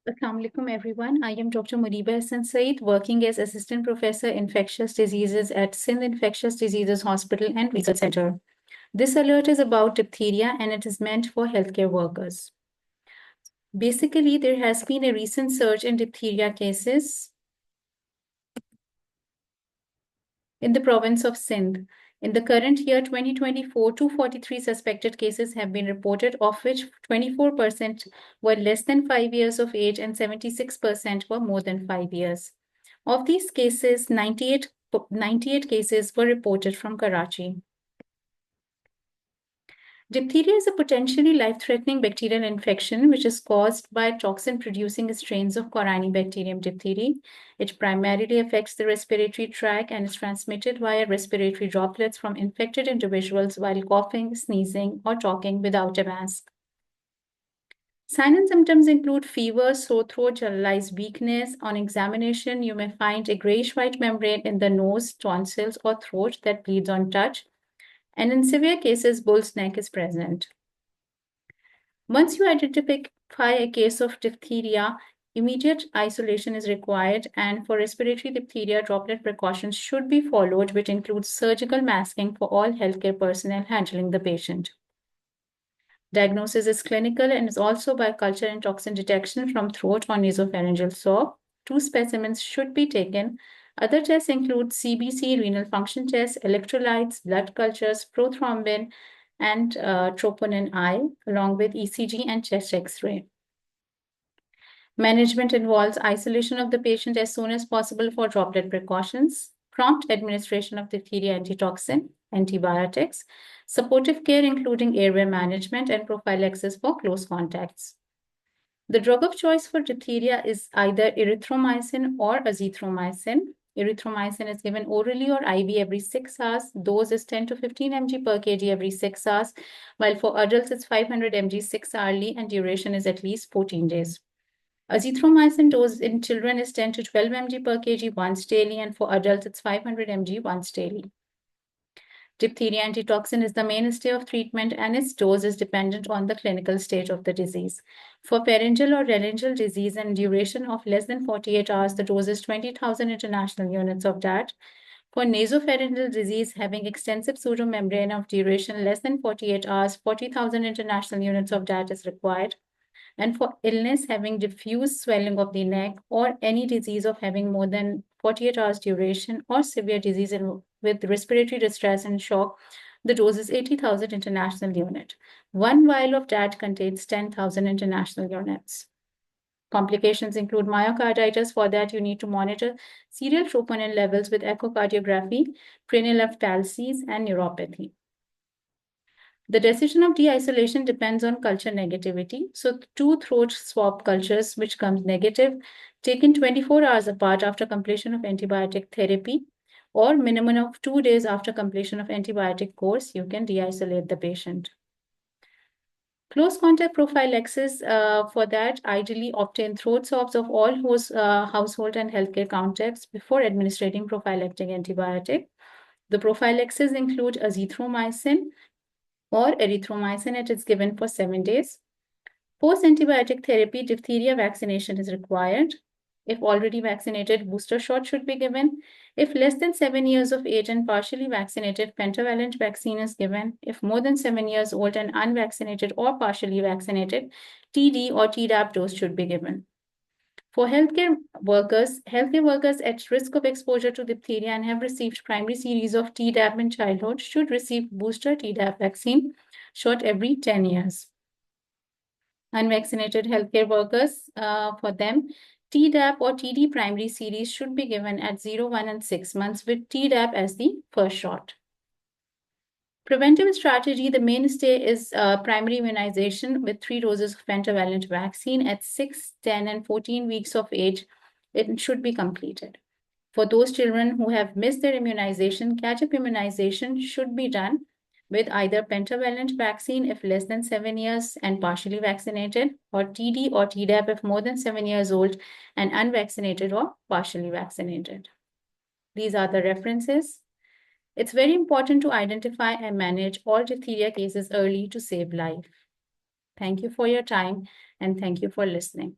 Assalamu alaikum everyone. I am Dr. Muneeba Ahsan Sayeed, working as Assistant Professor Infectious Diseases at Sindh Infectious Diseases Hospital and Research Center. This alert is about diphtheria and it is meant for healthcare workers. Basically, there has been a recent surge in diphtheria cases in the province of Sindh. In the current year, 2024, 243 suspected cases have been reported, of which 24% were less than 5 years of age and 76% were more than 5 years. Of these cases, 98 cases were reported from Karachi. Diphtheria is a potentially life-threatening bacterial infection which is caused by toxin-producing strains of Corynebacterium diphtheriae. It primarily affects the respiratory tract and is transmitted via respiratory droplets from infected individuals while coughing, sneezing, or talking without a mask. Signs and symptoms include fever, sore throat, generalized weakness. On examination, you may find a grayish-white membrane in the nose, tonsils, or throat that bleeds on touch. And in severe cases, bull's neck is present. Once you identify a case of diphtheria, immediate isolation is required, and for respiratory diphtheria, droplet precautions should be followed, which includes surgical masking for all healthcare personnel handling the patient. Diagnosis is clinical and is also by culture and toxin detection from throat or nasopharyngeal swab. 2 specimens should be taken. Other tests include CBC, renal function tests, electrolytes, blood cultures, prothrombin, and troponin I, along with ECG and chest X-ray. Management involves isolation of the patient as soon as possible for droplet precautions, prompt administration of diphtheria antitoxin, antibiotics, supportive care including airway management, and prophylaxis for close contacts. The drug of choice for diphtheria is either erythromycin or azithromycin. Erythromycin is given orally or IV every 6 hours. Dose is 10 to 15 mg per kg every 6 hours, while for adults it's 500 mg 6 hourly and duration is at least 14 days. Azithromycin dose in children is 10 to 12 mg per kg once daily, and for adults it's 500 mg once daily. Diphtheria antitoxin is the mainstay of treatment and its dose is dependent on the clinical stage of the disease. For pharyngeal or laryngeal disease and duration of less than 48 hours, the dose is 20,000 international units of DAT. For nasopharyngeal disease having extensive pseudomembrane of duration less than 48 hours, 40,000 international units of DAT is required. And for illness having diffuse swelling of the neck or any disease of having more than 48 hours duration or severe disease with respiratory distress and shock, the dose is 80,000 international unit. 1 vial of that contains 10,000 international units. Complications include myocarditis. For that, you need to monitor serial troponin levels with echocardiography, prenatal palsies, and neuropathy. The decision of de-isolation depends on culture negativity. So 2 throat swab cultures, which comes negative, taken 24 hours apart after completion of antibiotic therapy, or minimum of 2 days after completion of antibiotic course, you can de-isolate the patient. Close contact prophylaxis, for that, ideally obtain throat swabs of all household and healthcare contacts before administering prophylactic antibiotic. The prophylaxis include azithromycin, or erythromycin. It is given for 7 days. Post-antibiotic therapy, diphtheria vaccination is required. If already vaccinated, booster shot should be given. If less than 7 years of age and partially vaccinated, pentavalent vaccine is given. If more than 7 years old and unvaccinated or partially vaccinated, TD or Tdap dose should be given. For healthcare workers at risk of exposure to diphtheria and have received primary series of Tdap in childhood should receive booster Tdap vaccine shot every 10 years. Unvaccinated healthcare workers, for them, Tdap or TD primary series should be given at 0, 1, and 6 months with Tdap as the first shot. Preventive strategy, the mainstay is primary immunization with 3 doses of pentavalent vaccine at 6, 10, and 14 weeks of age. It should be completed. For those children who have missed their immunization, catch-up immunization should be done with either pentavalent vaccine if less than 7 years and partially vaccinated, or TD or Tdap if more than 7 years old and unvaccinated or partially vaccinated. These are the references. It's very important to identify and manage all diphtheria cases early to save life. Thank you for your time and thank you for listening.